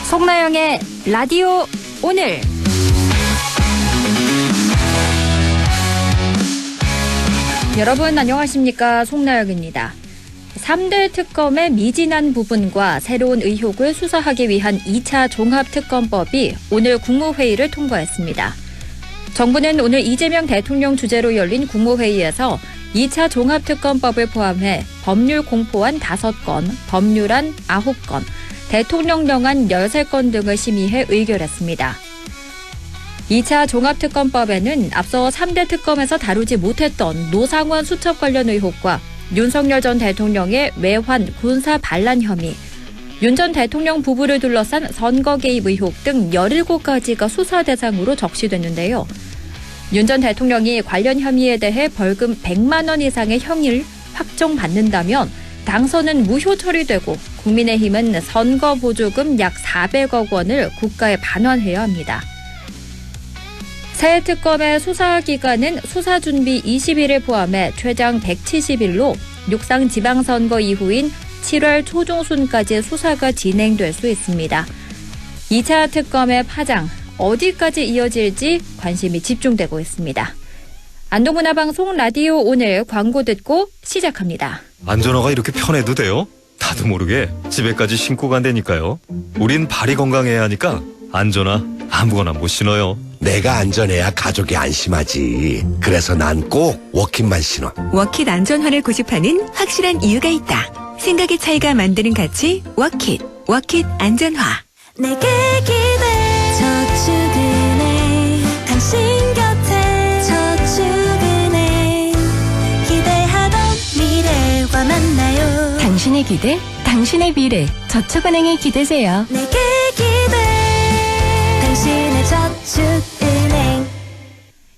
송나영의 라디오 오늘. 여러분 안녕하십니까? 송나영입니다. 3대 특검의 미진한 부분과 새로운 의혹을 수사하기 위한 2차 종합특검법이 오늘 국무회의를 통과했습니다. 정부는 오늘 이재명 대통령 주재로 열린 국무회의에서 2차 종합특검법을 포함해 법률 공포안 5건, 법률안 9건, 대통령령안 13건 등을 심의해 의결했습니다. 2차 종합특검법에는 앞서 3대 특검에서 다루지 못했던 노상원 수첩 관련 의혹과 윤석열 전 대통령의 외환 군사 반란 혐의, 윤 전 대통령 부부를 둘러싼 선거 개입 의혹 등 17가지가 수사 대상으로 적시됐는데요. 윤 전 대통령이 관련 혐의에 대해 벌금 100만 원 이상의 형을 확정받는다면 당선은 무효 처리되고 국민의힘은 선거 보조금 약 400억 원을 국가에 반환해야 합니다. 새 특검의 수사 기간은 수사 준비 20일을 포함해 최장 170일로 육상 지방선거 이후인 7월 초중순까지 수사가 진행될 수 있습니다. 2차 특검의 파장, 어디까지 이어질지 관심이 집중되고 있습니다. 안동문화방송 라디오 오늘 광고 듣고 시작합니다. 안전화가 이렇게 편해도 돼요? 나도 모르게 집에까지 신고 간다니까요. 우린 발이 건강해야 하니까 안전화 아무거나 못 신어요. 내가 안전해야 가족이 안심하지. 그래서 난 꼭 워킷만 신어. 워킷 안전화를 고집하는 확실한 이유가 있다. 생각의 차이가 만드는 가치 워킷. 워킷 안전화. 내게 기대 저축은행 당신 곁에 저축은행 기대하던 미래와 만나요. 당신의 기대, 당신의 미래. 저축은행에 기대세요. 내게 기대 당신의 저축은행.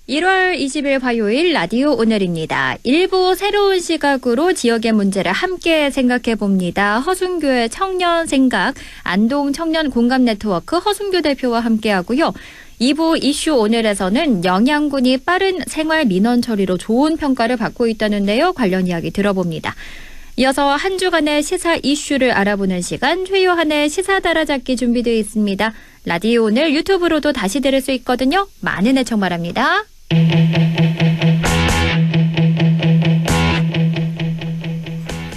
1월 20일 화요일 라디오 오늘입니다. 일부 새로운 시각으로 지역의 문제를 함께 생각해봅니다. 허순교의 청년 생각, 안동 청년 공감 네트워크 허순교 대표와 함께하고요. 2부 이슈 오늘에서는 영양군이 빠른 생활 민원 처리로 좋은 평가를 받고 있다는데요. 관련 이야기 들어봅니다. 이어서 한 주간의 시사 이슈를 알아보는 시간 최요한의 시사 따라잡기 준비되어 있습니다. 라디오 오늘 유튜브로도 다시 들을 수 있거든요. 많은 애청 바랍니다.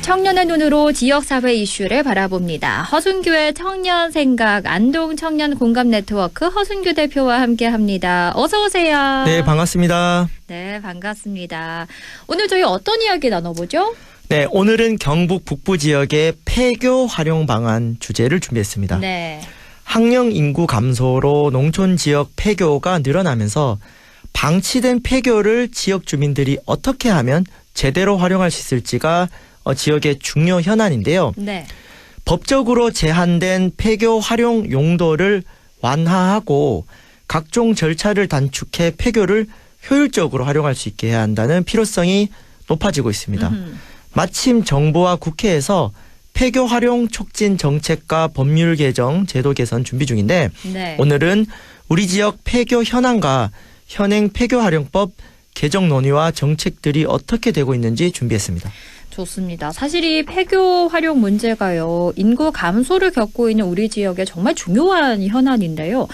청년의 눈으로 지역사회 이슈를 바라봅니다. 허순교의 청년 생각, 안동 청년 공감 네트워크 허순교 대표와 함께합니다. 어서 오세요. 네, 반갑습니다. 네, 반갑습니다. 오늘 저희 어떤 이야기 나눠보죠? 네, 오늘은 경북 북부 지역의 폐교 활용 방안 주제를 준비했습니다. 네. 학령 인구 감소로 농촌 지역 폐교가 늘어나면서 방치된 폐교를 지역 주민들이 어떻게 하면 제대로 활용할 수 있을지가 지역의 중요 현안인데요. 네. 법적으로 제한된 폐교 활용 용도를 완화하고 각종 절차를 단축해 폐교를 효율적으로 활용할 수 있게 해야 한다는 필요성이 높아지고 있습니다. 마침 정부와 국회에서 폐교 활용 촉진 정책과 법률 개정, 제도 개선 준비 중인데 네. 오늘은 우리 지역 폐교 현황과 현행 폐교 활용법 개정 논의와 정책들이 어떻게 되고 있는지 준비했습니다. 좋습니다. 사실 이 폐교 활용 문제가요. 인구 감소를 겪고 있는 우리 지역의 정말 중요한 현안인데요.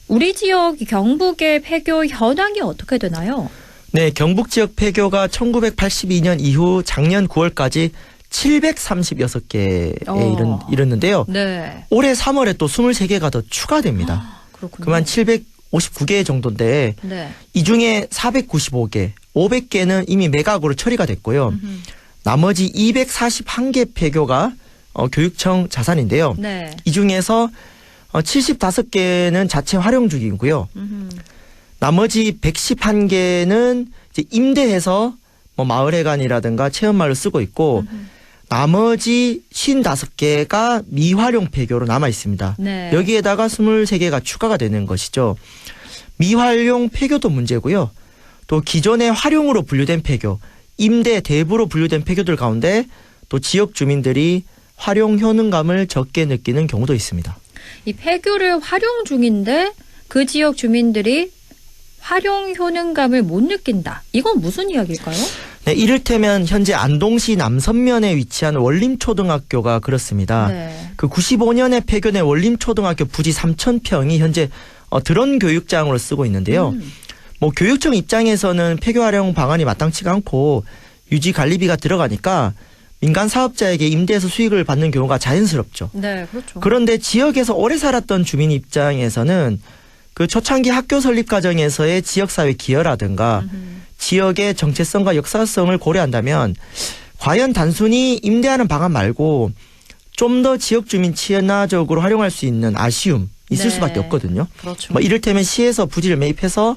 우리 지역 경북의 폐교 현황이 어떻게 되나요? 네, 경북 지역 폐교가 1982년 이후 작년 9월까지 736개에 이르는데요. 네. 올해 3월에 또 23개가 더 추가됩니다. 그렇군요. 그만 759개 정도인데 네. 이 중에 495개, 500개는 이미 매각으로 처리가 됐고요. 나머지 241개 폐교가 교육청 자산인데요. 네. 이 중에서 75개는 자체 활용 중이고요. 나머지 111개는 이제 임대해서 뭐 마을회관이라든가 체험마을을 쓰고 있고 나머지 55개가 미활용 폐교로 남아 있습니다. 네. 여기에다가 23개가 추가가 되는 것이죠. 미활용 폐교도 문제고요. 또 기존의 활용으로 분류된 폐교, 임대 대부로 분류된 폐교들 가운데 또 지역 주민들이 활용 효능감을 적게 느끼는 경우도 있습니다. 이 폐교를 활용 중인데 그 지역 주민들이 활용 효능감을 못 느낀다. 이건 무슨 이야기일까요? 네, 이를테면 현재 안동시 남선면에 위치한 원림초등학교가 그렇습니다. 네. 그 95년에 폐교된 원림초등학교 부지 3,000평이 현재 드론 교육장으로 쓰고 있는데요. 뭐 교육청 입장에서는 폐교 활용 방안이 마땅치가 않고 유지 관리비가 들어가니까 민간 사업자에게 임대해서 수익을 받는 경우가 자연스럽죠. 네, 그렇죠. 그런데 지역에서 오래 살았던 주민 입장에서는 그 초창기 학교 설립 과정에서의 지역사회 기여라든가 지역의 정체성과 역사성을 고려한다면 과연 단순히 임대하는 방안 말고 좀 더 지역 주민 친화적으로 활용할 수 있는 아쉬움 있을 네. 수밖에 없거든요. 그렇죠. 뭐 이를테면 시에서 부지를 매입해서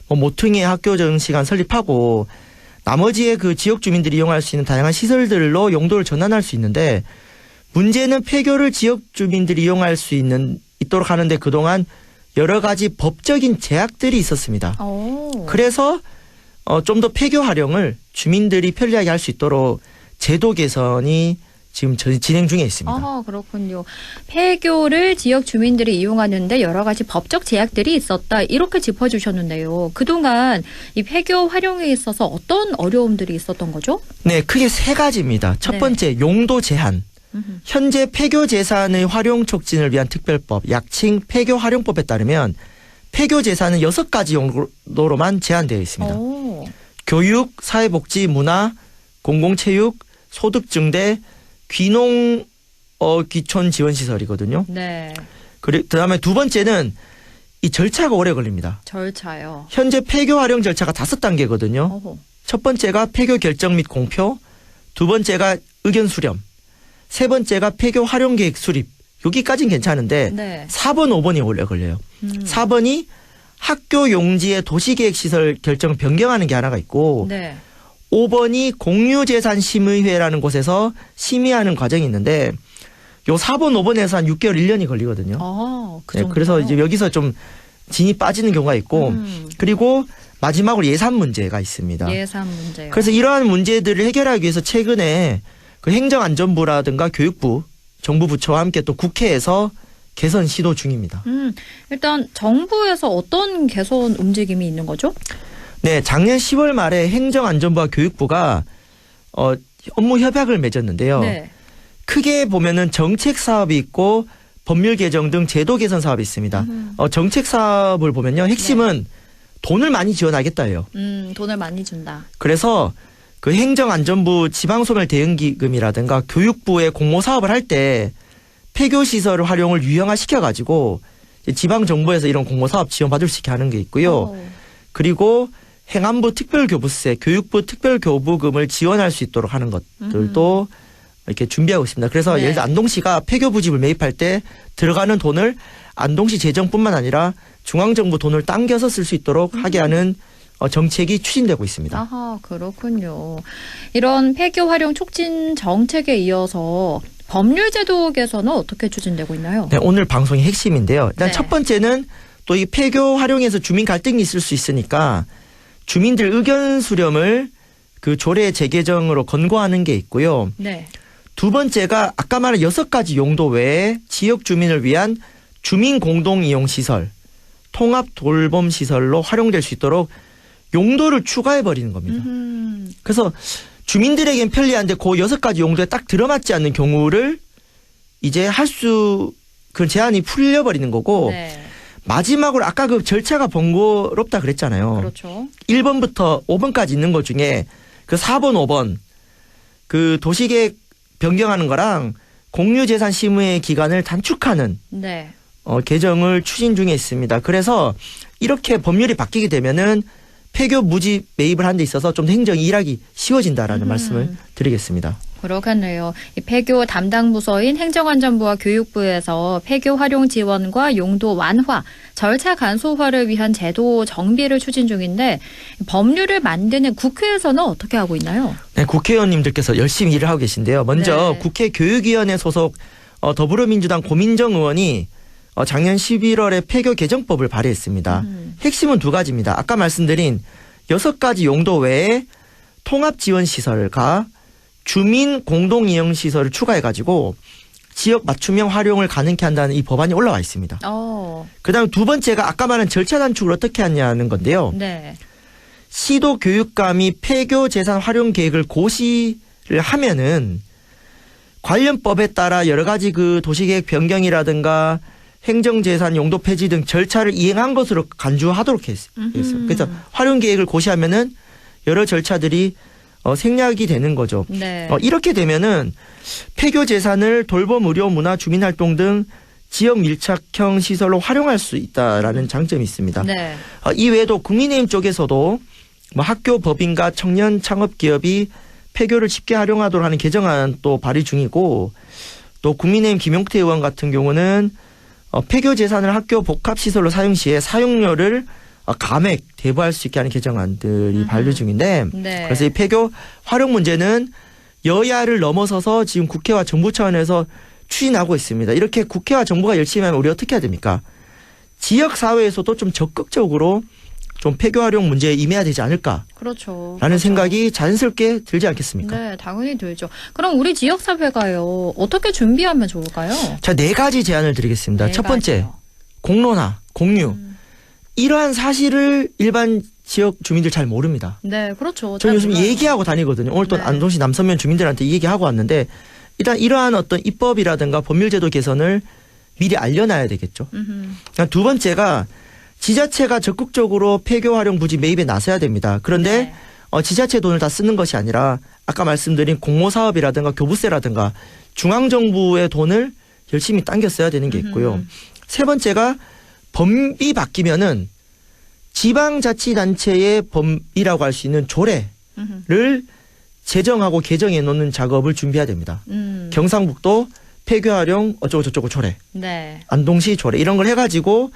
뭐 모퉁이의 학교 정시간 설립하고 나머지의 그 지역 주민들이 이용할 수 있는 다양한 시설들로 용도를 전환할 수 있는데 문제는 폐교를 지역 주민들이 이용할 수 있도록 하는데 그동안 여러 가지 법적인 제약들이 있었습니다. 오. 그래서 좀 더 폐교 활용을 주민들이 편리하게 할 수 있도록 제도 개선이 지금 진행 중에 있습니다. 아, 그렇군요. 폐교를 지역 주민들이 이용하는데 여러 가지 법적 제약들이 있었다. 이렇게 짚어주셨는데요. 그동안 이 폐교 활용에 있어서 어떤 어려움들이 있었던 거죠? 네, 크게 세 가지입니다. 첫 네. 번째, 용도 제한. 현재 폐교 재산의 활용 촉진을 위한 특별법, 약칭 폐교 활용법에 따르면 폐교 재산은 6가지 용도로만 제한되어 있습니다. 오. 교육, 사회복지, 문화, 공공체육, 소득증대, 귀농 귀촌 지원 시설이거든요. 네. 그다음에 두 번째는 이 절차가 오래 걸립니다. 절차요. 현재 폐교 활용 절차가 5단계거든요. 어허. 첫 번째가 폐교 결정 및 공표, 두 번째가 의견 수렴, 세 번째가 폐교 활용 계획 수립. 여기까지는 괜찮은데 네. 4번, 5번이 오래 걸려요. 4번이 학교 용지의 도시계획 시설 결정 변경하는 게 하나가 있고 네. 5번이 공유재산심의회라는 곳에서 심의하는 과정이 있는데 요 4번, 5번에서 한 6개월, 1년이 걸리거든요. 그 네, 정도요? 그래서 이제 여기서 좀 진이 빠지는 경우가 있고 그리고 마지막으로 예산 문제가 있습니다. 예산 문제요. 그래서 이러한 문제들을 해결하기 위해서 최근에 그 행정안전부라든가 교육부, 정부 부처와 함께 또 국회에서 개선 시도 중입니다. 일단 정부에서 어떤 개선 움직임이 있는 거죠? 네, 작년 10월 말에 행정안전부와 교육부가 업무 협약을 맺었는데요. 네. 크게 보면은 정책 사업이 있고 법률 개정 등 제도 개선 사업이 있습니다. 정책 사업을 보면요, 핵심은 돈을 많이 지원하겠다예요. 돈을 많이 준다. 그래서 그 행정안전부 지방소멸 대응기금이라든가 교육부의 공모 사업을 할 때 폐교 시설 활용을 유형화시켜가지고 지방정부에서 이런 공모 사업 지원받을 수 있게 하는 게 있고요. 그리고 행안부 특별교부세, 교육부 특별교부금을 지원할 수 있도록 하는 것들도 이렇게 준비하고 있습니다. 그래서 네. 예를 들어 안동시가 폐교 부집을 매입할 때 들어가는 돈을 안동시 재정뿐만 아니라 중앙정부 돈을 당겨서 쓸 수 있도록 하게 하는 정책이 추진되고 있습니다. 아하, 그렇군요. 이런 폐교 활용 촉진 정책에 이어서 법률 제도 개선은 어떻게 추진되고 있나요? 네, 오늘 방송의 핵심인데요. 일단 네. 첫 번째는 또 이 폐교 활용에서 주민 갈등이 있을 수 있으니까 주민들 의견 수렴을 그 조례 재개정으로 권고하는 게 있고요. 네. 두 번째가 아까 말한 6가지 용도 외에 지역 주민을 위한 주민 공동 이용 시설, 통합 돌봄 시설로 활용될 수 있도록 용도를 추가해 버리는 겁니다. 그래서 주민들에겐 편리한데 그 6가지 용도에 딱 들어맞지 않는 경우를 이제 그 제한이 풀려버리는 거고 네. 마지막으로 아까 그 절차가 번거롭다 그랬잖아요. 그렇죠. 1번부터 5번까지 있는 것 중에 그 4번, 5번 그 도시계획 변경하는 거랑 공유재산 심의 기간을 단축하는 네. 개정을 추진 중에 있습니다. 그래서 이렇게 법률이 바뀌게 되면은 폐교 무지 매입을 하는 데 있어서 좀 더 행정이 일하기 쉬워진다라는 말씀을 드리겠습니다. 그렇겠네요. 이 폐교 담당 부서인 행정안전부와 교육부에서 폐교 활용 지원과 용도 완화, 절차 간소화를 위한 제도 정비를 추진 중인데 법률을 만드는 국회에서는 어떻게 하고 있나요? 네, 국회의원님들께서 열심히 일을 하고 계신데요. 먼저 네. 국회 교육위원회 소속 더불어민주당 고민정 의원이 작년 11월에 폐교 개정법을 발의했습니다. 핵심은 2가지입니다. 아까 말씀드린 6가지 용도 외에 통합지원시설과 주민 공동이용시설을 추가해가지고 지역 맞춤형 활용을 가능케 한다는 이 법안이 올라와 있습니다. 그다음 두 번째가 아까 말한 절차 단축을 어떻게 하냐는 건데요. 네. 시도 교육감이 폐교 재산 활용 계획을 고시를 하면은 관련법에 따라 여러 가지 그 도시계획 변경이라든가 행정재산 용도 폐지 등 절차를 이행한 것으로 간주하도록 했어요. 그래서 활용 계획을 고시하면은 여러 절차들이 생략이 되는 거죠. 네. 이렇게 되면은 폐교 재산을 돌봄, 의료, 문화, 주민활동 등 지역 밀착형 시설로 활용할 수 있다라는 장점이 있습니다. 네. 이 외에도 국민의힘 쪽에서도 뭐 학교 법인과 청년 창업 기업이 폐교를 쉽게 활용하도록 하는 개정안 또 발의 중이고, 또 국민의힘 김용태 의원 같은 경우는 폐교 재산을 학교 복합시설로 사용 시에 사용료를 감액 대부할 수 있게 하는 개정안들이 발의 중인데, 네. 그래서 이 폐교 활용 문제는 여야를 넘어서서 지금 국회와 정부 차원에서 추진하고 있습니다. 이렇게 국회와 정부가 열심히 하면 우리 어떻게 해야 됩니까? 지역 사회에서도 좀 적극적으로 좀 폐교 활용 문제에 임해야 되지 않을까? 그렇죠. 라는 생각이 자연스럽게 들지 않겠습니까? 네, 당연히 들죠. 그럼 우리 지역사회가요, 어떻게 준비하면 좋을까요? 자, 4가지 제안을 드리겠습니다. 네 첫 번째, 가지요. 공론화, 공유. 이러한 사실을 일반 지역 주민들 잘 모릅니다. 네, 그렇죠. 저는 요즘 몰라요. 얘기하고 다니거든요. 오늘 또 네. 안동시 남서면 주민들한테 이 얘기하고 왔는데, 일단 이러한 어떤 입법이라든가 법률제도 개선을 미리 알려놔야 되겠죠. 두 번째가 지자체가 적극적으로 폐교 활용 부지 매입에 나서야 됩니다. 그런데 네. 지자체 돈을 다 쓰는 것이 아니라 아까 말씀드린 공모사업이라든가 교부세라든가 중앙정부의 돈을 열심히 당겨 써야 되는 게 있고요. 세 번째가 법이 바뀌면은 지방자치단체의 법이라고 할 수 있는 조례를 제정하고 개정해 놓는 작업을 준비해야 됩니다. 경상북도 폐교 활용 어쩌고 저쩌고 조례, 네. 안동시 조례 이런 걸 해가지고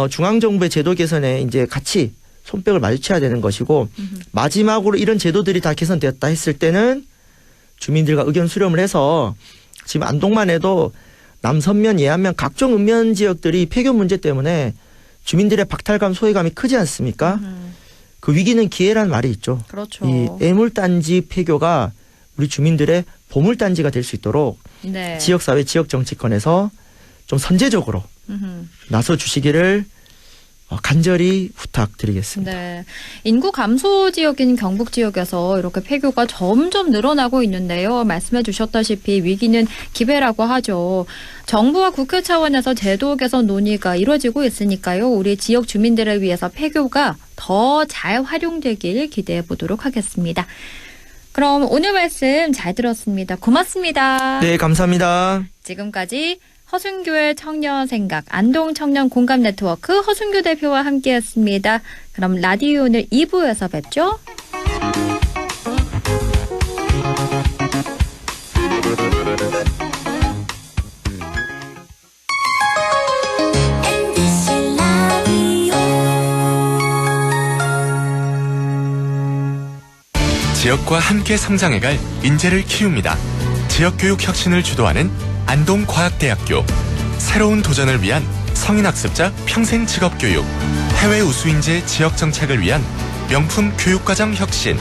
중앙정부의 제도 개선에 이제 같이 손뼉을 마주쳐야 되는 것이고, 마지막으로 이런 제도들이 다 개선되었다 했을 때는 주민들과 의견 수렴을 해서, 지금 안동만 해도 남선면, 예안면 각종 읍면 지역들이 폐교 문제 때문에 주민들의 박탈감, 소외감이 크지 않습니까? 그 위기는 기회란 말이 있죠. 그렇죠. 이 애물단지 폐교가 우리 주민들의 보물단지가 될 수 있도록 네. 지역사회, 지역정치권에서 좀 선제적으로 나서 주시기를 간절히 부탁드리겠습니다. 네. 인구 감소 지역인 경북 지역에서 이렇게 폐교가 점점 늘어나고 있는데요. 말씀해 주셨다시피 위기는 기회라고 하죠. 정부와 국회 차원에서 제도 개선 논의가 이루어지고 있으니까요. 우리 지역 주민들을 위해서 폐교가 더 잘 활용되길 기대해 보도록 하겠습니다. 그럼 오늘 말씀 잘 들었습니다. 고맙습니다. 네, 감사합니다. 지금까지 허순교의 청년 생각, 안동 청년 공감 네트워크 허순교 대표와 함께했습니다. 그럼 라디오 오늘 2부에서 뵙죠. MBC 라디오 지역과 함께 성장해갈 인재를 키웁니다. 지역교육 혁신을 주도하는 안동과학대학교. 새로운 도전을 위한 성인학습자 평생 직업교육. 해외 우수인재 지역 정착을 위한 명품 교육과정 혁신.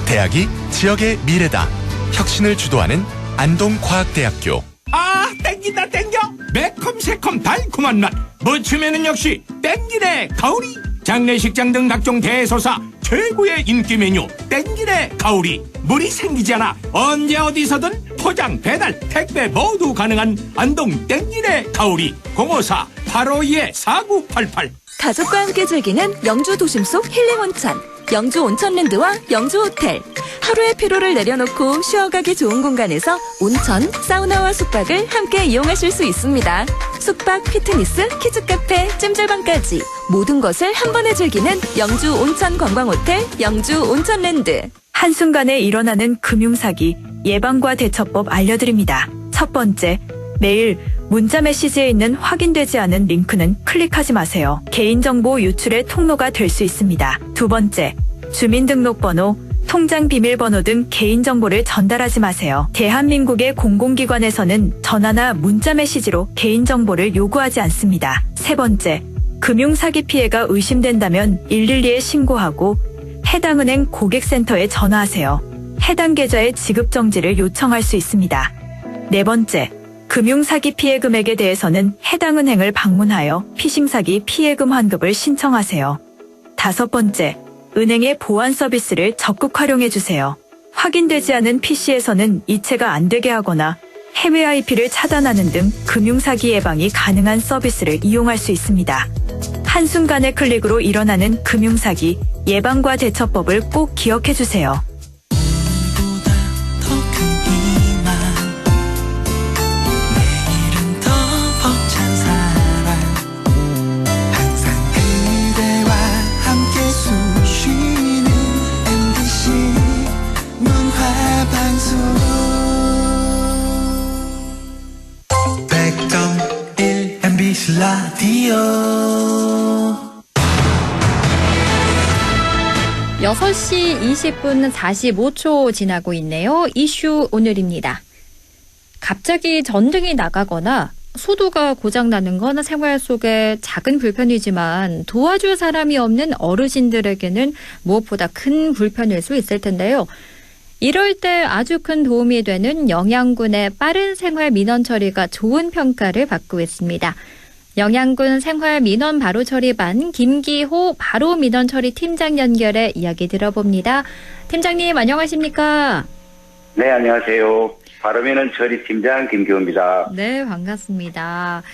대학이 지역의 미래다. 혁신을 주도하는 안동과학대학교. 아, 땡긴다 땡겨. 매콤새콤 달콤한 맛. 무침에는 역시 땡기네 가오리. 장례식장 등 각종 대소사 최고의 인기 메뉴 땡기네 가오리. 물이 생기지 않아 언제 어디서든 포장, 배달, 택배 모두 가능한 안동 땡기네 가오리. 054-852-4988. 가족과 함께 즐기는 영주 도심 속 힐링 온천. 영주 온천랜드와 영주 호텔. 하루의 피로를 내려놓고 쉬어가기 좋은 공간에서 온천, 사우나와 숙박을 함께 이용하실 수 있습니다. 숙박, 피트니스, 키즈카페, 찜질방까지 모든 것을 한 번에 즐기는 영주 온천 관광호텔 영주 온천랜드. 한순간에 일어나는 금융사기 예방과 대처법 알려드립니다. 첫 번째, 매일 문자 메시지에 있는 확인되지 않은 링크는 클릭하지 마세요. 개인정보 유출의 통로가 될 수 있습니다. 두 번째, 주민등록번호, 통장 비밀번호 등 개인정보를 전달하지 마세요. 대한민국의 공공기관에서는 전화나 문자 메시지로 개인정보를 요구하지 않습니다. 세 번째, 금융사기 피해가 의심된다면 112에 신고하고 해당 은행 고객센터에 전화하세요. 해당 계좌의 지급 정지를 요청할 수 있습니다. 네 번째, 금융사기 피해 금액에 대해서는 해당 은행을 방문하여 피싱사기 피해금 환급을 신청하세요. 다섯 번째, 은행의 보안 서비스를 적극 활용해 주세요. 확인되지 않은 PC에서는 이체가 안 되게 하거나 해외 IP를 차단하는 등 금융사기 예방이 가능한 서비스를 이용할 수 있습니다. 한순간의 클릭으로 일어나는 금융사기 예방과 대처법을 꼭 기억해 주세요. 라디오 6시 20분 45초 지나고 있네요. 이슈 오늘입니다. 갑자기 전등이 나가거나 소도가 고장나는 건 생활 속에 작은 불편이지만 도와줄 사람이 없는 어르신들에게는 무엇보다 큰 불편일 수 있을 텐데요. 이럴 때 아주 큰 도움이 되는 영양군의 빠른 생활 민원 처리가 좋은 평가를 받고 있습니다. 영양군 생활 민원 바로 처리반 김기호 바로 민원 처리 팀장 연결해 이야기 들어봅니다. 팀장님 안녕하십니까? 네, 안녕하세요. 바로 민원 처리 팀장 김기호입니다. 네, 반갑습니다.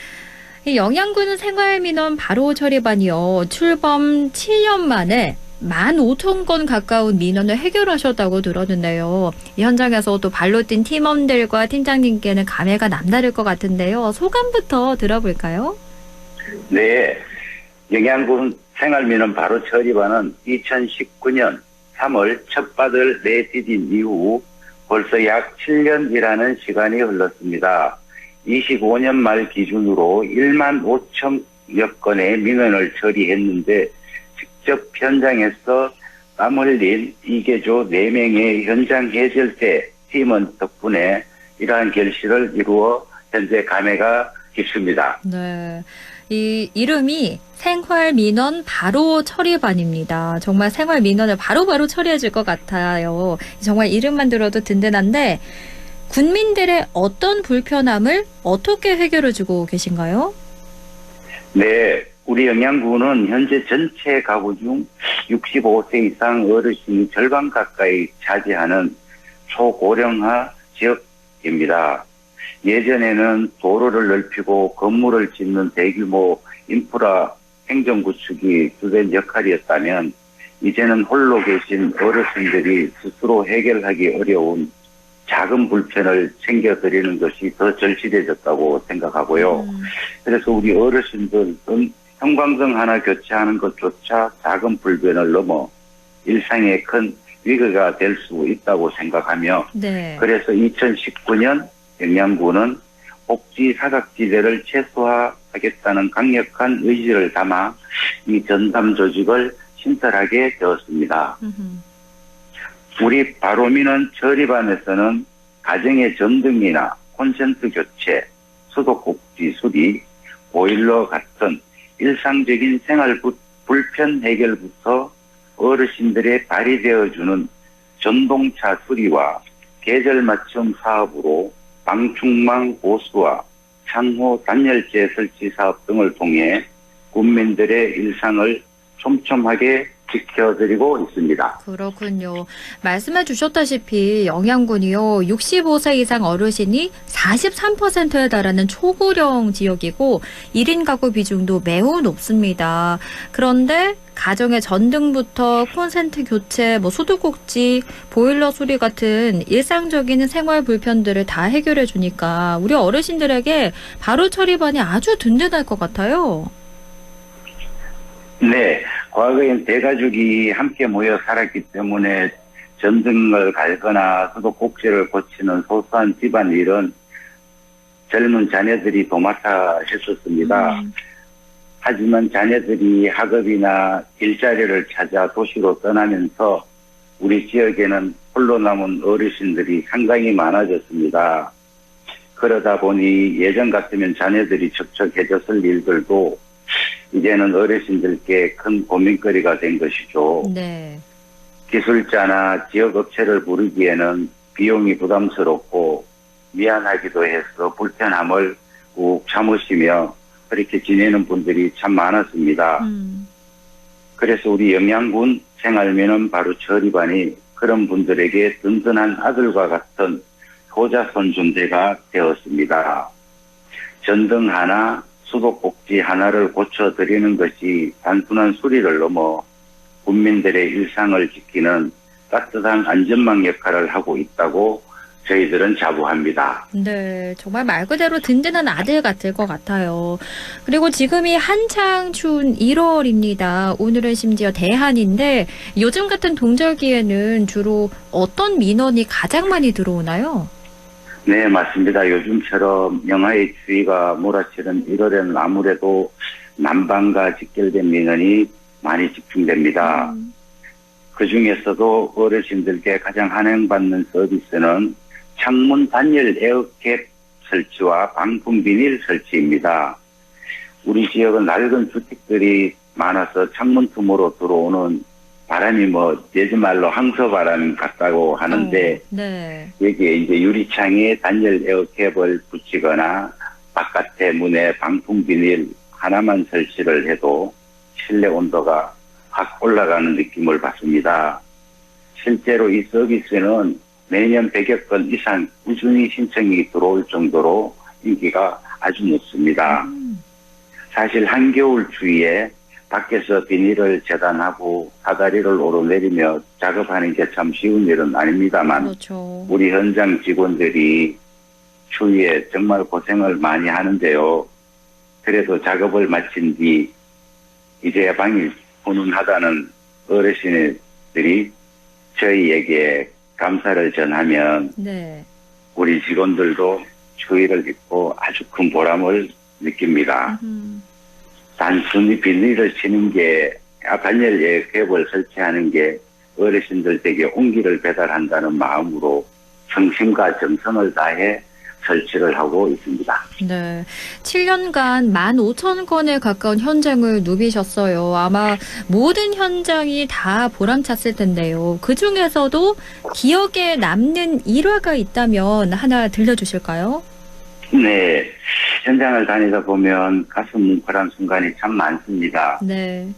이 영양군 생활 민원 바로 처리반이요. 출범 7년 만에 15,000건 가까운 민원을 해결하셨다고 들었는데요. 이 현장에서 또 발로 뛴 팀원들과 팀장님께는 감회가 남다를 것 같은데요. 소감부터 들어볼까요? 네, 영양군 생활민원 바로 처리반은 2019년 3월 첫 발을 내디딘 이후 벌써 약 7년이라는 시간이 흘렀습니다. 25년 말 기준으로 1만 5천여 건의 민원을 처리했는데 직접 현장에서 땀 흘린 이계조 4명의 현장 해결대 팀원 덕분에 이러한 결실을 이루어 현재 감회가 깊습니다. 네, 이 이름이 생활민원 바로 처리반입니다. 정말 생활민원을 바로바로 처리해 줄 것 같아요. 정말 이름만 들어도 든든한데 군민들의 어떤 불편함을 어떻게 해결해 주고 계신가요? 네, 우리 영양군은 현재 전체 가구 중 65세 이상 어르신이 절반 가까이 차지하는 초고령화 지역입니다. 예전에는 도로를 넓히고 건물을 짓는 대규모 인프라 행정구축이 주된 역할이었다면 이제는 홀로 계신 어르신들이 스스로 해결하기 어려운 작은 불편을 챙겨드리는 것이 더 절실해졌다고 생각하고요. 그래서 우리 어르신들은 형광등 하나 교체하는 것조차 작은 불변을 넘어 일상에 큰 위기가 될 수 있다고 생각하며 네. 그래서 2019년 영양군은 복지 사각지대를 최소화하겠다는 강력한 의지를 담아 이 전담 조직을 신설하게 되었습니다. 우리 바로민원 처리반에서는 가정의 전등이나 콘센트 교체, 수도꼭지 수리, 보일러 같은 일상적인 생활 불편 해결부터 어르신들의 발휘되어주는 전동차 수리와 계절 맞춤 사업으로 방충망 보수와 창호 단열재 설치 사업 등을 통해 국민들의 일상을 촘촘하게 지켜드리고 있습니다. 그렇군요. 말씀해 주셨다시피 영양군이요. 65세 이상 어르신이 43%에 달하는 초고령 지역이고 1인 가구 비중도 매우 높습니다. 그런데 가정의 전등부터 콘센트 교체, 수도꼭지, 보일러 수리 같은 일상적인 생활 불편들을 다 해결해 주니까 우리 어르신들에게 바로 처리반이 아주 든든할 것 같아요. 네, 과거엔 대가족이 함께 모여 살았기 때문에 전등을 갈거나 수도꼭지를 고치는 소소한 집안일은 젊은 자녀들이 도맡아 했었습니다. 하지만 자녀들이 학업이나 일자리를 찾아 도시로 떠나면서 우리 지역에는 홀로 남은 어르신들이 상당히 많아졌습니다. 그러다 보니 예전 같으면 자녀들이 척척해졌을 일들도 이제는 어르신들께 큰 고민거리가 된 것이죠. 네. 기술자나 지역업체를 부르기에는 비용이 부담스럽고 미안하기도 해서 불편함을 꾹 참으시며 그렇게 지내는 분들이 참 많았습니다. 그래서 우리 영양군 생활면은 바로 저리반이 그런 분들에게 든든한 아들과 같은 효자손 존재가 되었습니다. 전등 하나, 수도꼭지 하나를 고쳐드리는 것이 단순한 수리를 넘어 국민들의 일상을 지키는 따뜻한 안전망 역할을 하고 있다고 저희들은 자부합니다. 네, 정말 말 그대로 든든한 아들 같을 것 같아요. 그리고 지금이 한창 추운 1월입니다. 오늘은 심지어 대한인데 요즘 같은 동절기에는 주로 어떤 민원이 가장 많이 들어오나요? 네, 맞습니다. 요즘처럼 영하의 추위가 몰아치는 1월에는 아무래도 난방과 직결된 민원이 많이 집중됩니다. 그중에서도 어르신들께 가장 환영받는 서비스는 창문 단열 에어캡 설치와 방풍 비닐 설치입니다. 우리 지역은 낡은 주택들이 많아서 창문 틈으로 들어오는 바람이 예전 말로 항서바람 같다고 하는데 네. 여기에 이제 유리창에 단열 에어캡을 붙이거나 바깥에 문에 방풍 비닐 하나만 설치를 해도 실내 온도가 확 올라가는 느낌을 받습니다. 실제로 이 서비스는 매년 100여 건 이상 꾸준히 신청이 들어올 정도로 인기가 아주 높습니다. 사실 한겨울 추위에 밖에서 비닐을 재단하고 사다리를 오르내리며 작업하는 게 참 쉬운 일은 아닙니다만 그렇죠. 우리 현장 직원들이 추위에 정말 고생을 많이 하는데요. 그래도 작업을 마친 뒤 이제야 방이 훈훈하다는 어르신들이 저희에게 감사를 전하면 네. 우리 직원들도 추위를 잊고 아주 큰 보람을 느낍니다. 단순히 비닐을 치는 게 단열 에어캡을 설치하는 게 어르신들에게 온기를 배달한다는 마음으로 정심과 정성을 다해 설치를 하고 있습니다. 네, 7년간 15,000건에 가까운 현장을 누비셨어요. 아마 모든 현장이 다 보람찼을 텐데요. 그중에서도 기억에 남는 일화가 있다면 하나 들려주실까요? 네, 현장을 다니다 보면 가슴 뭉클한 순간이 참 많습니다. 네.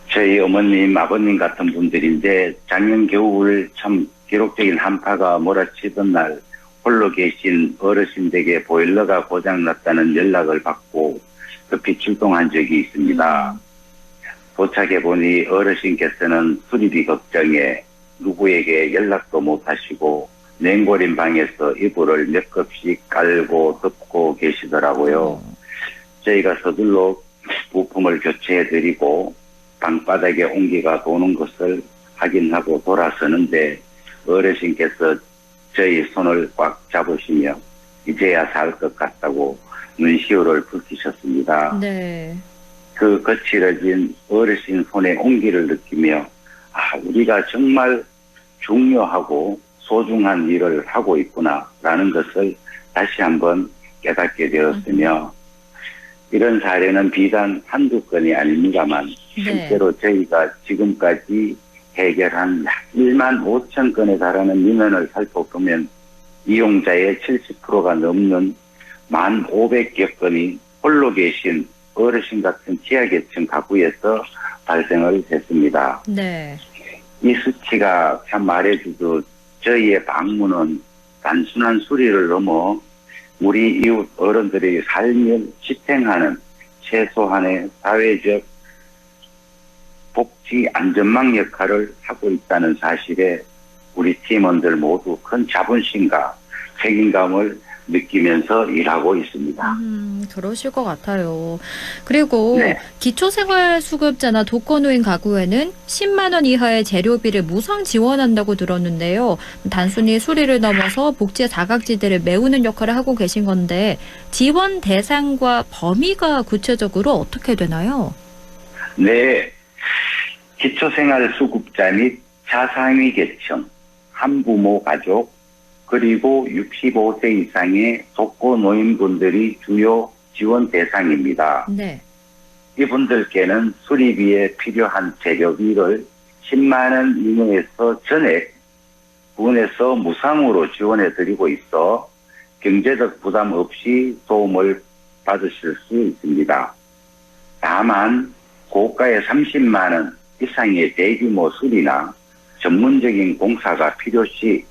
저희 어머님, 아버님 같은 분들인데 작년 겨울 참 기록적인 한파가 몰아치던 날 홀로 계신 어르신에게 보일러가 고장났다는 연락을 받고 급히 출동한 적이 있습니다. 도착해보니 어르신께서는 수리비 걱정에 누구에게 연락도 못하시고 냉골인 방에서 이불을 몇 겹씩 깔고 덮고 계시더라고요. 저희가 서둘러 부품을 교체해드리고 방바닥에 온기가 도는 것을 확인하고 돌아서는데 어르신께서 저희 손을 꽉 잡으시며 이제야 살 것 같다고 눈시울을 붉히셨습니다. 네. 그 거칠어진 어르신 손의 온기를 느끼며 우리가 정말 중요하고 소중한 일을 하고 있구나라는 것을 다시 한번 깨닫게 되었으며 이런 사례는 비단 한두 건이 아닙니다만 실제로 저희가 지금까지 해결한 약 1만 5천 건에 달하는 민원을 살펴보면 이용자의 70%가 넘는 1,500여 건이 홀로 계신 어르신 같은 지하계층 가구에서 발생을 했습니다. 네. 이 수치가 참 말해주듯 저희의 방문은 단순한 수리를 넘어 우리 이웃 어른들의 삶을 지탱하는 최소한의 사회적 복지 안전망 역할을 하고 있다는 사실에 우리 팀원들 모두 큰 자부심과 책임감을 느끼면서 일하고 있습니다. 그러실 것 같아요. 그리고 네. 기초생활수급자나 독거노인 가구에는 10만 원 이하의 재료비를 무상 지원한다고 들었는데요. 단순히 수리를 넘어서 복지의 사각지대를 메우는 역할을 하고 계신 건데 지원 대상과 범위가 구체적으로 어떻게 되나요? 네. 기초생활수급자 및 자상위 계층, 한부모 가족, 그리고 65세 이상의 독거노인분들이 주요 지원 대상입니다. 네. 이분들께는 수리비에 필요한 재료비를 10만 원 이내에서 전액 군에서 무상으로 지원해드리고 있어 경제적 부담 없이 도움을 받으실 수 있습니다. 다만 고가의 30만 원 이상의 대규모 수리나 전문적인 공사가 필요시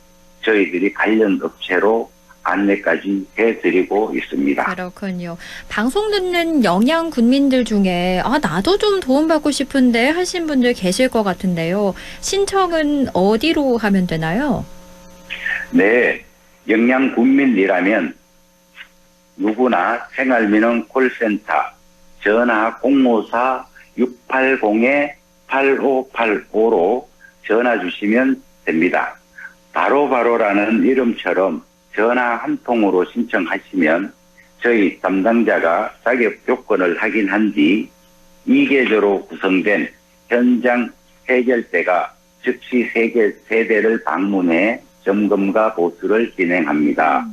저희들이 관련 업체로 안내까지 해드리고 있습니다. 그렇군요. 방송 듣는 영양 군민들 중에 나도 좀 도움받고 싶은데 하신 분들 계실 것 같은데요. 신청은 어디로 하면 되나요? 네, 영양 군민이라면 누구나 생활민원 콜센터 전화 054-680-8585로 전화 주시면 됩니다. 바로바로라는 이름처럼 전화 한 통으로 신청하시면 저희 담당자가 자격 조건을 확인한 뒤 2계절로 구성된 현장 해결대가 즉시 세대를 방문해 점검과 보수를 진행합니다.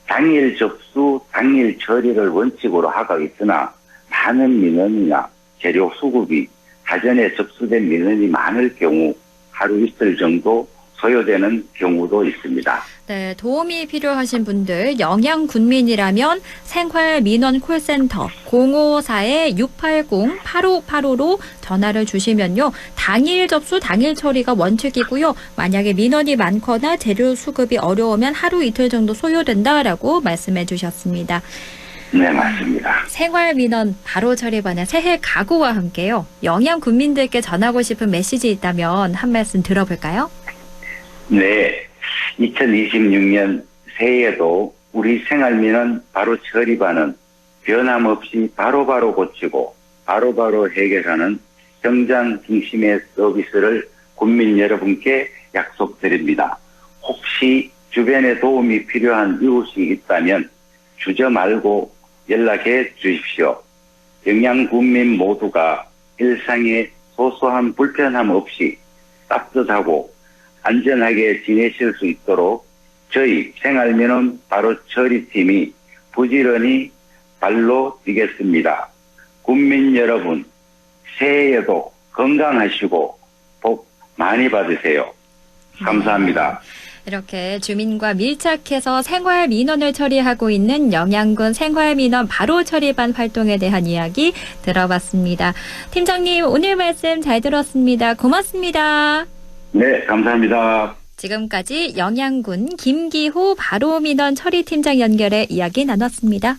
당일 접수, 당일 처리를 원칙으로 하고 있으나 많은 민원이나 재료 수급이 사전에 접수된 민원이 많을 경우 하루 이틀 정도 소요되는 경우도 있습니다. 네, 도움이 필요하신 분들 영양군민이라면 생활민원 콜센터 054-680-8585로 전화를 주시면요. 당일 접수, 당일 처리가 원칙이고요. 만약에 민원이 많거나 재료 수급이 어려우면 하루 이틀 정도 소요된다라고 말씀해 주셨습니다. 네, 맞습니다. 생활민원 바로 처리반의 새해 각오와 함께요. 영양군민들께 전하고 싶은 메시지 있다면 한 말씀 들어볼까요? 네, 2026년 새해에도 우리 생활민원 바로 처리반은 변함없이 바로바로 고치고 바로바로 해결하는 현장 중심의 서비스를 국민 여러분께 약속드립니다. 혹시 주변에 도움이 필요한 이웃이 있다면 주저 말고 연락해 주십시오. 영양군민 모두가 일상에 소소한 불편함 없이 따뜻하고 안전하게 지내실 수 있도록 저희 생활민원 바로 처리팀이 부지런히 발로 뛰겠습니다. 국민 여러분, 새해에도 건강하시고 복 많이 받으세요. 감사합니다. 이렇게 주민과 밀착해서 생활민원을 처리하고 있는 영양군 생활민원 바로 처리반 활동에 대한 이야기 들어봤습니다. 팀장님, 오늘 말씀 잘 들었습니다. 고맙습니다. 네, 감사합니다. 지금까지 영양군 김기호 바로민원 처리팀장 연결해 이야기 나눴습니다.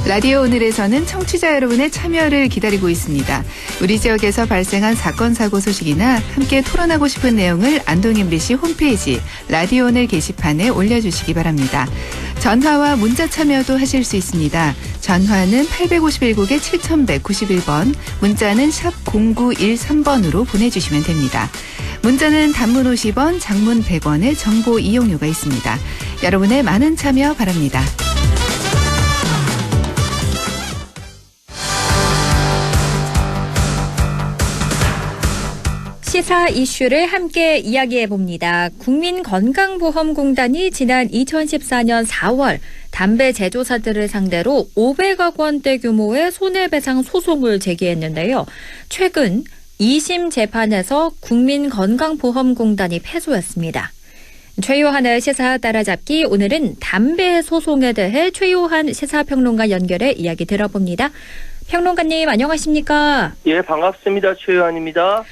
라디오 오늘에서는 청취자 여러분의 참여를 기다리고 있습니다. 우리 지역에서 발생한 사건 사고 소식이나 함께 토론하고 싶은 내용을 안동MBC 홈페이지 라디오 오늘 게시판에 올려주시기 바랍니다. 전화와 문자 참여도 하실 수 있습니다. 전화는 851국에 7191번, 문자는 샵 0913번으로 보내주시면 됩니다. 문자는 단문 50원, 장문 100원의 정보 이용료가 있습니다. 여러분의 많은 참여 바랍니다. 시사 이슈를 함께 이야기해봅니다. 국민건강보험공단이 지난 2014년 4월 담배 제조사들을 상대로 500억 원대 규모의 손해배상 소송을 제기했는데요. 최근 2심 재판에서 국민건강보험공단이 패소했습니다. 최요한의 시사 따라잡기, 오늘은 담배 소송에 대해 최요한 시사평론가 연결해 이야기 들어봅니다. 평론가님, 안녕하십니까? 예, 반갑습니다. 최요한입니다.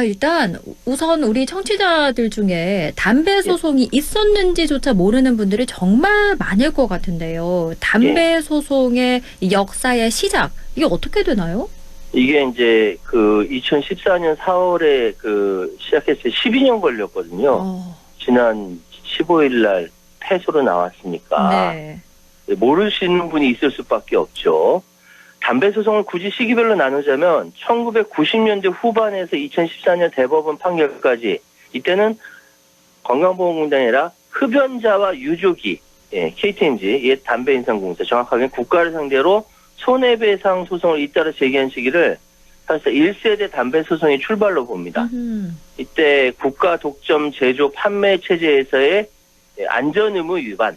일단 우선 우리 청취자들 중에 담배 소송이 있었는지조차 모르는 분들이 정말 많을 것 같은데요. 담배 소송의 역사의 시작, 이게 어떻게 되나요? 이게 이제 2014년 4월에 시작했을 때 12년 걸렸거든요. 지난 15일 날 패소로 나왔으니까. 네. 모르시는 분이 있을 수밖에 없죠. 담배 소송을 굳이 시기별로 나누자면 1990년대 후반에서 2014년 대법원 판결까지, 이때는 건강보험공단이 아니라 흡연자와 유족이, KTNG, 옛 담배인상공사, 정확하게 국가를 상대로 손해배상 소송을 잇따라 제기한 시기를 사실 1세대 담배 소송의 출발로 봅니다. 이때 국가 독점 제조 판매 체제에서의 안전의무 위반,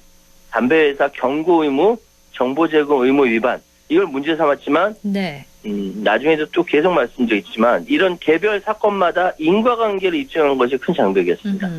담배회사 경고 의무, 정보 제공 의무 위반, 이걸 문제 삼았지만, 네. 나중에도 또 계속 말씀드렸지만, 이런 개별 사건마다 인과관계를 입증하는 것이 큰 장벽이었습니다.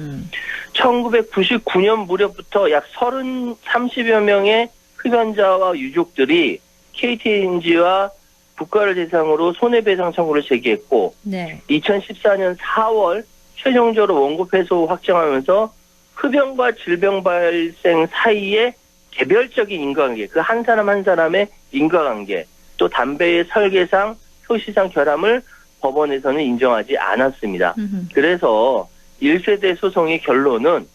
1999년 무렵부터 약 30여 명의 흡연자와 유족들이 KTNG와 국가를 대상으로 손해배상 청구를 제기했고 네. 2014년 4월 최종적으로 원고 패소 확정하면서 흡연과 질병 발생 사이에 개별적인 인과관계, 그 한 사람 한 사람의 인과관계, 또 담배의 설계상, 표시상 결함을 법원에서는 인정하지 않았습니다. 그래서 1세대 소송의 결론은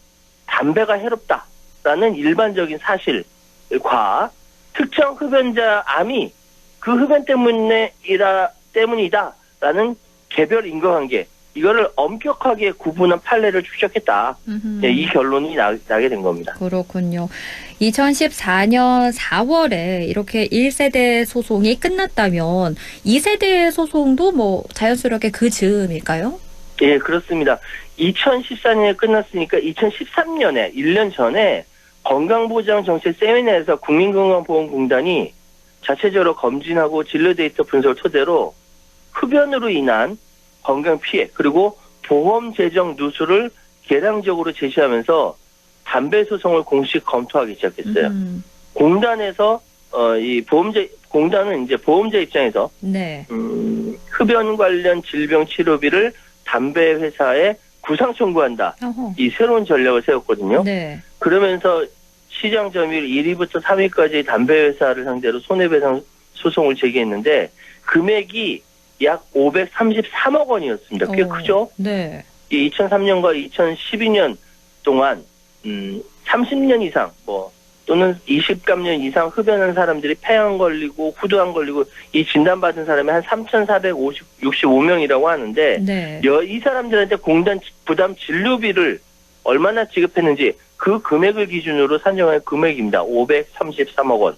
담배가 해롭다라는 일반적인 사실과 특정 흡연자 암이 그 흡연 때문이다라는 개별 인과관계, 이거를 엄격하게 구분한 판례를 추적했다. 네, 이 결론이 나게 된 겁니다. 그렇군요. 2014년 4월에 이렇게 1세대 소송이 끝났다면 2세대 소송도 뭐 자연스럽게 그 즈음일까요? 예, 그렇습니다. 2014년에 끝났으니까 2013년에 1년 전에 건강보장정책 세미나에서 국민건강보험공단이 자체적으로 검진하고 진료 데이터 분석을 토대로 흡연으로 인한 건강 피해 그리고 보험 재정 누수를 계량적으로 제시하면서 담배 소송을 공식 검토하기 시작했어요. 공단에서 공단은 이제 보험자 입장에서 네. 흡연 관련 질병 치료비를 담배 회사에 구상 청구한다. 이 새로운 전략을 세웠거든요. 네. 그러면서 시장 점유율 1위부터 3위까지 담배 회사를 상대로 손해배상 소송을 제기했는데 금액이 약 533억 원이었습니다. 꽤 크죠? 네. 이 2003년과 2012년 동안 30년 이상 또는 20감년 이상 흡연한 사람들이 폐암 걸리고 후두암 걸리고 이 진단받은 사람이 한 3,465명이라고 하는데 네. 이 사람들한테 공단 부담 진료비를 얼마나 지급했는지 그 금액을 기준으로 산정한 금액입니다. 533억 원.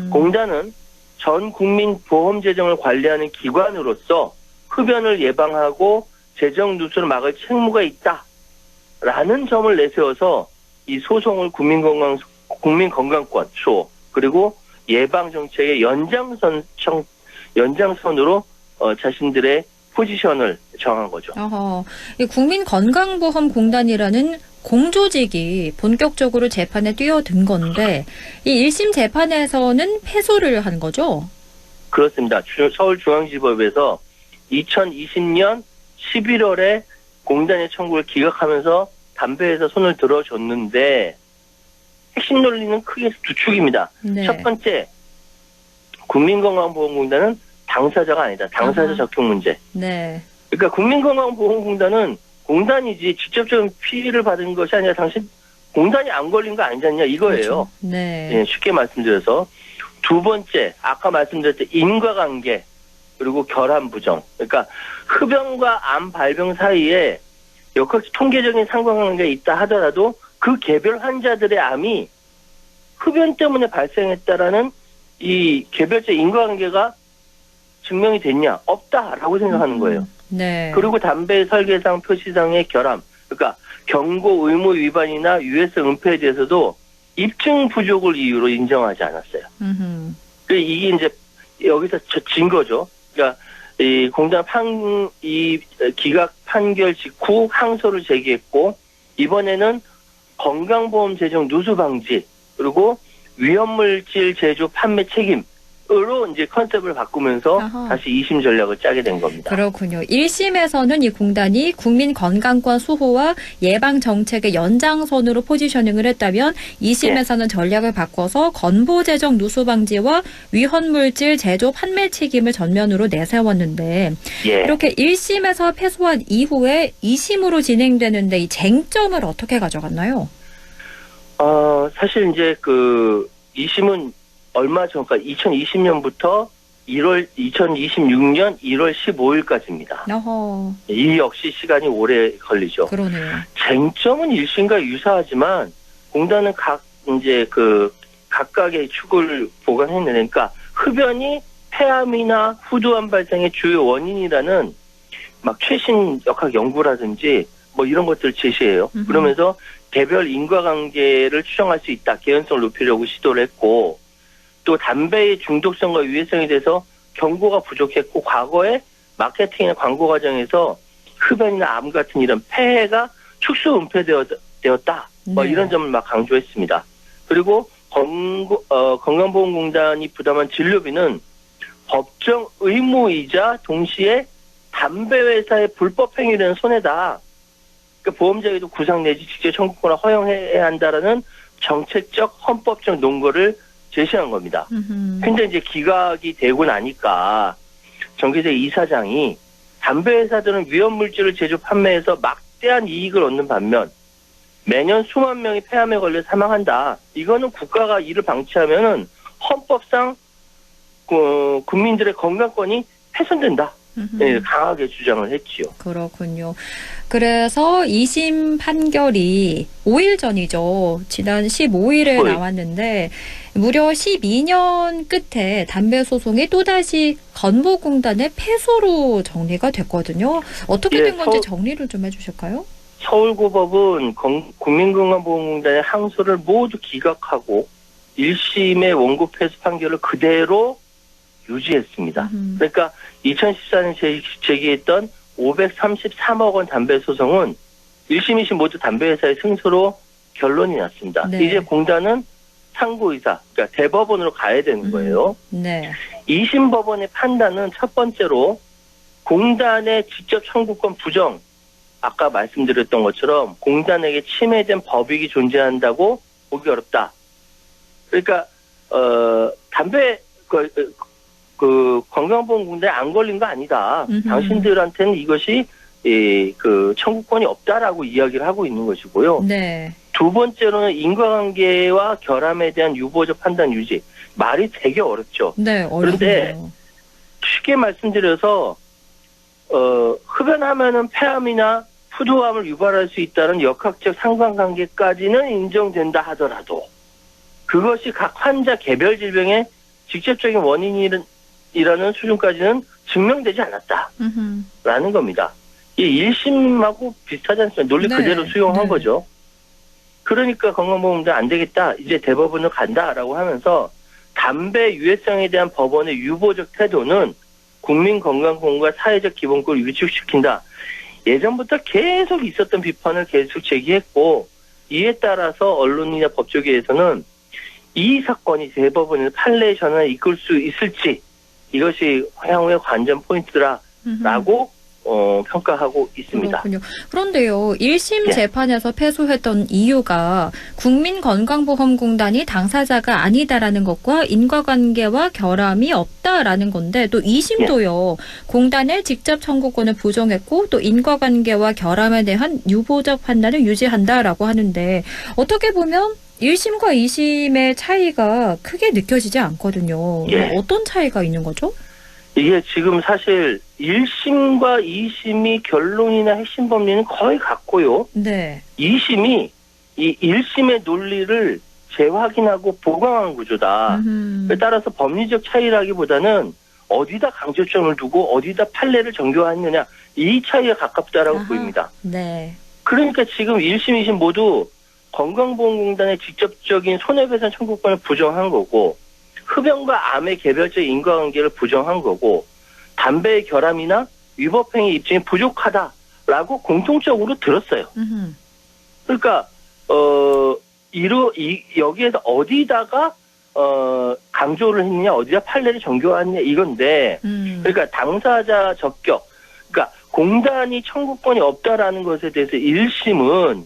공단은 전 국민 보험 재정을 관리하는 기관으로서 흡연을 예방하고 재정 누수를 막을 책무가 있다라는 점을 내세워서 이 소송을 국민건강권 수호 그리고 예방 정책의 연장선으로 자신들의 포지션을 정한 거죠. 이 국민건강보험공단이라는 공조직이 본격적으로 재판에 뛰어든 건데 이 1심 재판에서는 패소를 한 거죠? 그렇습니다. 서울중앙지법에서 2020년 11월에 공단의 청구를 기각하면서 담배에서 손을 들어줬는데 핵심 논리는 크게 두 축입니다. 네. 첫 번째, 국민건강보험공단은 당사자가 아니다. 당사자 적용 문제. 네. 그러니까 국민건강보험공단은 공단이지 직접적인 피해를 받은 것이 아니라 당신 공단이 안 걸린 거 아니잖냐 이거예요. 그렇죠. 네. 예, 쉽게 말씀드려서 두 번째 아까 말씀드렸던 인과관계 그리고 결함 부정. 그러니까 흡연과 암 발병 사이에 역학적 통계적인 상관관계가 있다 하더라도 그 개별 환자들의 암이 흡연 때문에 발생했다라는 이 개별적 인과관계가 증명이 됐냐? 없다라고 생각하는 거예요. 네. 그리고 담배 설계상 표시상의 결함, 그러니까 경고 의무 위반이나 유해성 은폐에 대해서도 입증 부족을 이유로 인정하지 않았어요. 이게 이제 여기서 증거죠. 그러니까 이 공단 기각 판결 직후 항소를 제기했고 이번에는 건강보험 재정 누수 방지 그리고 위험물질 제조 판매 책임으로 이제 컨셉을 바꾸면서 다시 2심 전략을 짜게 된 겁니다. 그렇군요. 1심에서는 이 공단이 국민 건강권 수호와 예방 정책의 연장선으로 포지셔닝을 했다면 2심에서는 전략을 바꿔서 건보 재정 누수 방지와 위헌물질 제조 판매 책임을 전면으로 내세웠는데 이렇게 1심에서 패소한 이후에 2심으로 진행되는데 이 쟁점을 어떻게 가져갔나요? 사실 이제 2심은 얼마 전, 그러니까 2020년부터 2026년 1월 15일까지입니다. 이 역시 시간이 오래 걸리죠. 그러네요. 쟁점은 1심과 유사하지만 공단은 각각의 축을 보관했는데, 그러니까 흡연이 폐암이나 후두암 발생의 주요 원인이라는 막 최신 역학 연구라든지 뭐 이런 것들을 제시해요. 그러면서 개별 인과관계를 추정할 수 있다. 개연성을 높이려고 시도를 했고 또 담배의 중독성과 유해성에 대해서 경고가 부족했고 과거에 마케팅이나 광고 과정에서 흡연이나 암 같은 이런 폐해가 축소 은폐되었다. 뭐 이런 점을 막 강조했습니다. 그리고 건강보험공단이 부담한 진료비는 법정 의무이자 동시에 담배회사의 불법 행위라는 손해다. 그러니까 보험자에게도 구상 내지 직접 청구권을 허용해야 한다라는 정책적 헌법적 논거를 제시한 겁니다. 근데 이제 기각이 되고 나니까 정기재 이사장이 담배회사들은 위험물질을 제조 판매해서 막대한 이익을 얻는 반면 매년 수만 명이 폐암에 걸려 사망한다. 이거는 국가가 이를 방치하면은 헌법상 국민들의 건강권이 훼손된다. 네, 강하게 주장을 했지요. 그렇군요. 그래서 2심 판결이 5일 전이죠. 지난 15일에 나왔는데 무려 12년 끝에 담배 소송이 또다시 건보공단의 패소로 정리가 됐거든요. 어떻게 된 건지 정리를 좀 해주실까요? 서울고법은 국민건강보험공단의 항소를 모두 기각하고 1심의 원고 패소 판결을 그대로 유지했습니다. 그러니까 2014년 제기했던 533억 원 담배 소송은 1심, 2심 모두 담배회사의 승소로 결론이 났습니다. 네. 이제 공단은 상고의사, 그러니까 대법원으로 가야 되는 거예요. 네. 2심 법원의 판단은 첫 번째로 공단의 직접 청구권 부정, 아까 말씀드렸던 것처럼 공단에게 침해된 법익이 존재한다고 보기 어렵다. 그러니까 담배 건강보험공단에 안 걸린 거 아니다. 당신들한테는 이것이 그 청구권이 없다라고 이야기를 하고 있는 것이고요. 네. 두 번째로는 인과관계와 결함에 대한 유보적 판단 유지. 말이 되게 어렵죠. 네, 그런데 쉽게 말씀드려서 흡연하면은 폐암이나 푸드암을 유발할 수 있다는 역학적 상관관계까지는 인정된다 하더라도 그것이 각 환자 개별 질병의 직접적인 원인이라는 수준까지는 증명되지 않았다라는 겁니다. 이 1심하고 비슷하지 않습니까? 논리 네. 그대로 수용한 거죠. 그러니까 건강보험공단 안 되겠다. 이제 대법원으로 간다라고 하면서 담배 유해성에 대한 법원의 유보적 태도는 국민건강보험과 사회적 기본권을 위축시킨다. 예전부터 계속 있었던 비판을 계속 제기했고 이에 따라서 언론이나 법조계에서는 이 사건이 대법원의 판례 전환에 이끌 수 있을지 이것이 향후의 관전 포인트라라고 평가하고 있습니다. 그렇군요. 그런데요. 1심 재판에서 패소했던 이유가 국민건강보험공단이 당사자가 아니다라는 것과 인과관계와 결함이 없다라는 건데 또 2심도요. 공단의 직접 청구권을 부정했고 또 인과관계와 결함에 대한 유보적 판단을 유지한다라고 하는데 어떻게 보면 1심과 2심의 차이가 크게 느껴지지 않거든요. 어떤 차이가 있는 거죠? 이게 지금 사실 1심과 2심이 결론이나 핵심 법리는 거의 같고요. 네. 2심이 이 1심의 논리를 재확인하고 보강한 구조다. 따라서 법리적 차이라기보다는 어디다 강조점을 두고 어디다 판례를 정교화했느냐 이 차이가 가깝다라고 보입니다. 네. 그러니까 지금 1심, 2심 모두 건강보험공단의 직접적인 손해배상 청구권을 부정한 거고 흡연과 암의 개별적 인과관계를 부정한 거고 담배의 결함이나 위법행위 입증이 부족하다라고 공통적으로 들었어요. 그러니까 여기에서 어디다가 강조를 했느냐 어디다 판례를 정교화했느냐 이건데 그러니까 당사자 적격 그러니까 공단이 청구권이 없다라는 것에 대해서 1심은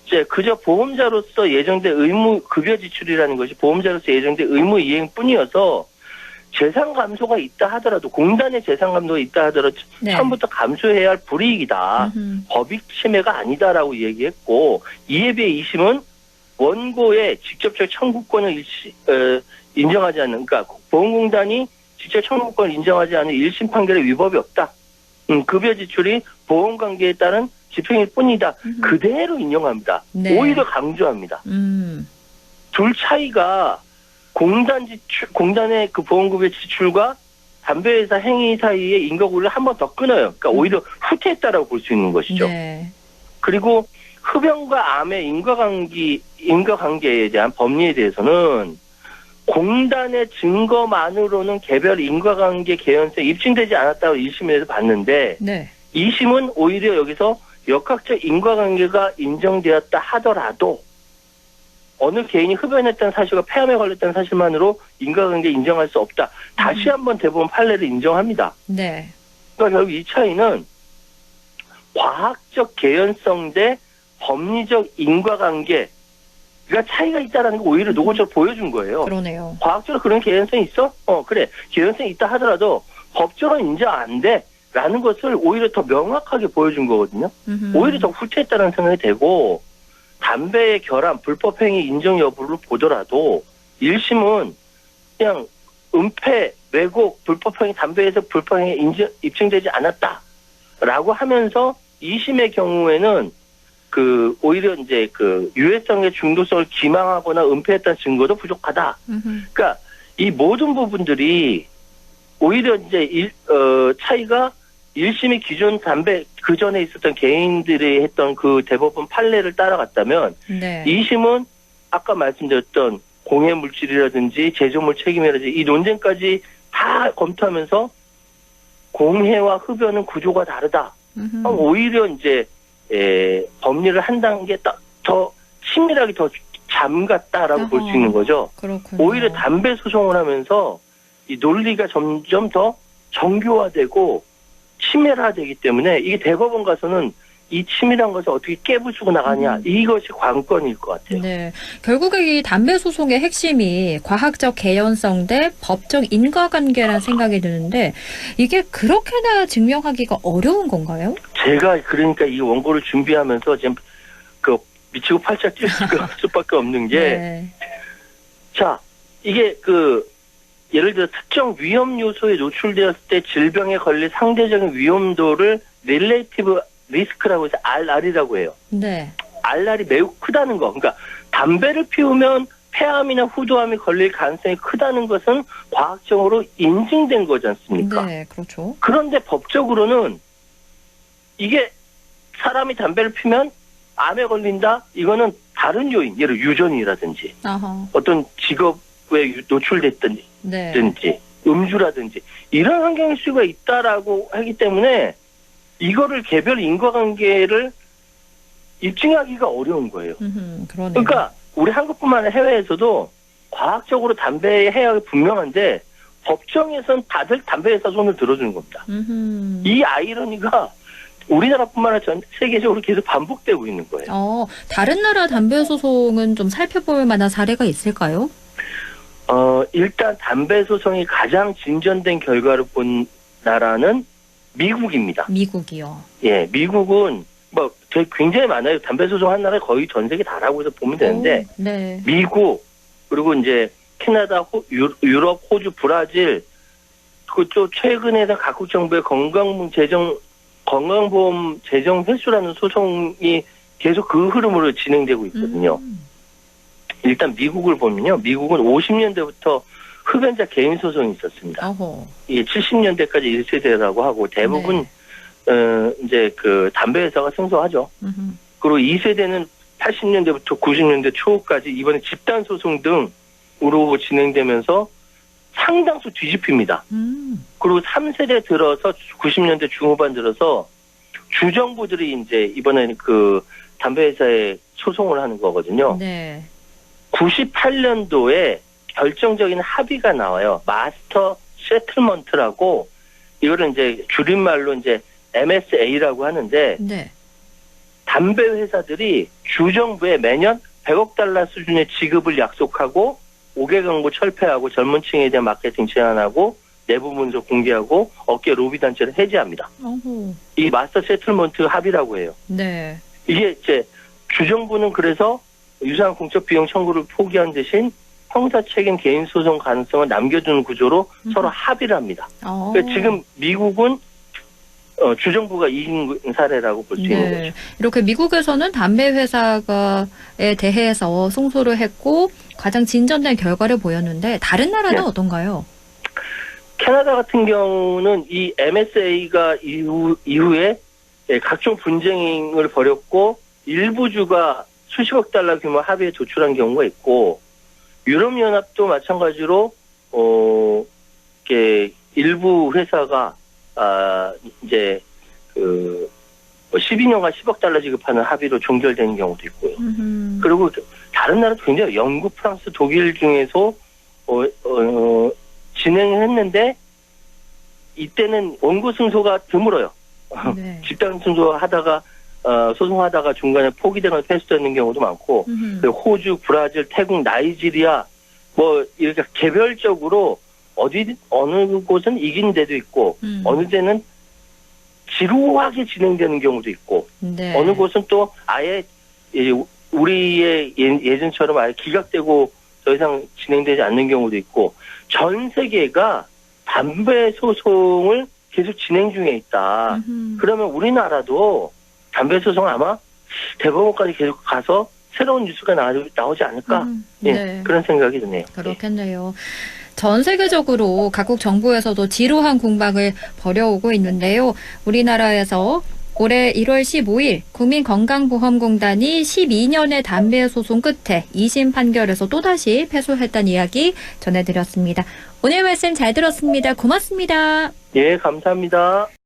이제 그저 보험자로서 예정된 의무 급여 지출이라는 것이 보험자로서 예정된 의무 이행뿐이어서 재산 감소가 있다 하더라도 공단의 재산 감소가 있다 하더라도 처음부터 감수해야 할 불이익이다. 법익 침해가 아니다라고 얘기했고 이에 비해 2심은 원고의 직접적 청구권을 인정하지 않는 그러니까 보험공단이 직접 청구권을 인정하지 않는 1심 판결에 위법이 없다. 급여 지출이 보험관계에 따른 집행일 뿐이다. 그대로 인용합니다. 네. 오히려 강조합니다. 둘 차이가 공단의 그 보험급여 지출과 담배회사 행위 사이에 인과관계를 한 번 더 끊어요. 그러니까 오히려 후퇴했다라고 볼 수 있는 것이죠. 네. 그리고 흡연과 암의 인과관계에 대한 법리에 대해서는 공단의 증거만으로는 개별 인과관계 개연성이 입증되지 않았다고 1심에서 봤는데 2심은 오히려 여기서 역학적 인과관계가 인정되었다 하더라도 어느 개인이 흡연했다는 사실과 폐암에 걸렸다는 사실만으로 인과관계 인정할 수 없다. 다시 한번 대법원 판례를 인정합니다. 네. 그러니까 결국 이 차이는 과학적 개연성 대 법리적 인과관계가 차이가 있다라는 거 오히려 노골적으로 보여준 거예요. 그러네요. 과학적으로 그런 개연성이 있어? 그래. 개연성이 있다 하더라도 법적으로 인정 안 돼. 라는 것을 오히려 더 명확하게 보여준 거거든요. 오히려 더 후퇴했다는 생각이 되고, 담배의 결함, 불법행위 인정 여부를 보더라도 1심은 그냥 은폐, 왜곡, 불법행위, 담배에서 불법행위 입증되지 않았다라고 하면서 2심의 경우에는 오히려 이제 유해성의 중도성을 기망하거나 은폐했다는 증거도 부족하다. 그러니까 이 모든 부분들이 오히려 이제 차이가 1심이 기존 담배 그 전에 있었던 개인들이 했던 그 대법원 판례를 따라갔다면 네. 2심은 아까 말씀드렸던 공해 물질이라든지 제조물 책임이라든지 이 논쟁까지 다 검토하면서 공해와 흡연은 구조가 다르다. 오히려 이제 법리를 한 단계 더 친밀하게 더 잠갔다라고 볼 수 있는 거죠. 그렇군요. 오히려 담배 소송을 하면서 이 논리가 점점 더 정교화되고 치밀화되기 때문에 이게 대법원 가서는 이 치밀한 것을 어떻게 깨부수고 나가냐 이것이 관건일 것 같아요. 네, 결국에 이 담배 소송의 핵심이 과학적 개연성 대 법적 인과관계라는 생각이 드는데 이게 그렇게나 증명하기가 어려운 건가요? 제가 그러니까 이 원고를 준비하면서 지금 미치고 팔짝 뛸 수밖에 없는 게 네. 자, 이게 예를 들어 특정 위험 요소에 노출되었을 때 질병에 걸릴 상대적인 위험도를 릴레이티브 리스크라고 해서 RR이라고 해요. 네. RR이 매우 크다는 거. 그러니까 담배를 피우면 폐암이나 후두암이 걸릴 가능성이 크다는 것은 과학적으로 인증된 거지 않습니까? 네, 그렇죠. 그런데 법적으로는 이게 사람이 담배를 피면 암에 걸린다? 이거는 다른 요인, 예를 유전이라든지 아하. 어떤 직업에 노출됐든지 네. 음주라든지 이런 환경일 수가 있다라고 하기 때문에 이거를 개별 인과관계를 입증하기가 어려운 거예요. 그러네요. 그러니까 우리 한국뿐만 아니라 해외에서도 과학적으로 담배의 해악이 분명한데 법정에선 다들 담배 회사 손을 들어주는 겁니다. 이 아이러니가 우리나라뿐만 아니라 전 세계적으로 계속 반복되고 있는 거예요. 다른 나라 담배 소송은 좀 살펴볼 만한 사례가 있을까요? 일단 담배 소송이 가장 진전된 결과를 본 나라는 미국입니다. 미국이요. 예, 미국은 되게 굉장히 많아요. 담배 소송 한 나라 거의 전 세계 다라고 해서 보면 되는데 네. 미국 그리고 이제 캐나다, 유럽, 호주, 브라질 그또 최근에는 각국 정부의 건강보험 재정 회수라는 소송이 계속 그 흐름으로 진행되고 있거든요. 일단 미국을 보면요. 미국은 50년대부터 흡연자 개인 소송이 있었습니다. 이게 70년대까지 1세대라고 하고 대부분 이제 담배 회사가 승소하죠. 그리고 2세대는 80년대부터 90년대 초까지 이번에 집단 소송 등으로 진행되면서 상당수 뒤집힙니다. 그리고 3세대 들어서 90년대 중후반 들어서 주정부들이 이제 이번에는 담배 회사에 소송을 하는 거거든요. 네. 98년도에 결정적인 합의가 나와요. 마스터 세틀먼트라고 이거를 이제 줄임말로 이제 MSA라고 하는데 네. 담배 회사들이 주정부에 매년 100억 달러 수준의 지급을 약속하고 5개 광고 철폐하고 젊은 층에 대한 마케팅 제한하고 내부 문서 공개하고 업계 로비 단체를 해제합니다. 이 마스터 세틀먼트 합의라고 해요. 네. 이게 이제 주정부는 그래서 유사한 공적 비용 청구를 포기한 대신 형사 책임 개인 소송 가능성을 남겨두는 구조로 서로 합의를 합니다. 그러니까 지금 미국은 주정부가 이긴 사례라고 볼 수 있는 거죠. 이렇게 미국에서는 담배 회사에 대해서 승소를 했고 가장 진전된 결과를 보였는데 다른 나라는 어떤가요? 캐나다 같은 경우는 이 MSA가 이후에 각종 분쟁을 벌였고 일부 주가 수십억 달러 규모 합의에 도출한 경우가 있고 유럽연합도 마찬가지로 이렇게 일부 회사가 이제 12년간 10억 달러 지급하는 합의로 종결되는 경우도 있고요. 그리고 다른 나라도 굉장히 영국, 프랑스, 독일 중에서 진행을 했는데 이때는 원고 승소가 드물어요. 네. 집단 승소하다가 소송하다가 중간에 포기되거나 패소되는 경우도 많고 그리고 호주, 브라질, 태국, 나이지리아 뭐 이렇게 개별적으로 어느 곳은 이긴 데도 있고 어느 데는 지루하게 진행되는 경우도 있고 네. 어느 곳은 또 아예 우리의 예전처럼 아예 기각되고 더 이상 진행되지 않는 경우도 있고 전 세계가 담배 소송을 계속 진행 중에 있다. 그러면 우리나라도 담배 소송 아마 대법원까지 계속 가서 새로운 뉴스가 나오지 않을까? 예, 네. 그런 생각이 드네요. 그렇겠네요. 전 세계적으로 각국 정부에서도 지루한 공방을 벌여오고 있는데요. 우리나라에서 올해 1월 15일 국민건강보험공단이 12년의 담배 소송 끝에 2심 판결에서 또다시 패소했다는 이야기 전해드렸습니다. 오늘 말씀 잘 들었습니다. 고맙습니다. 예, 감사합니다.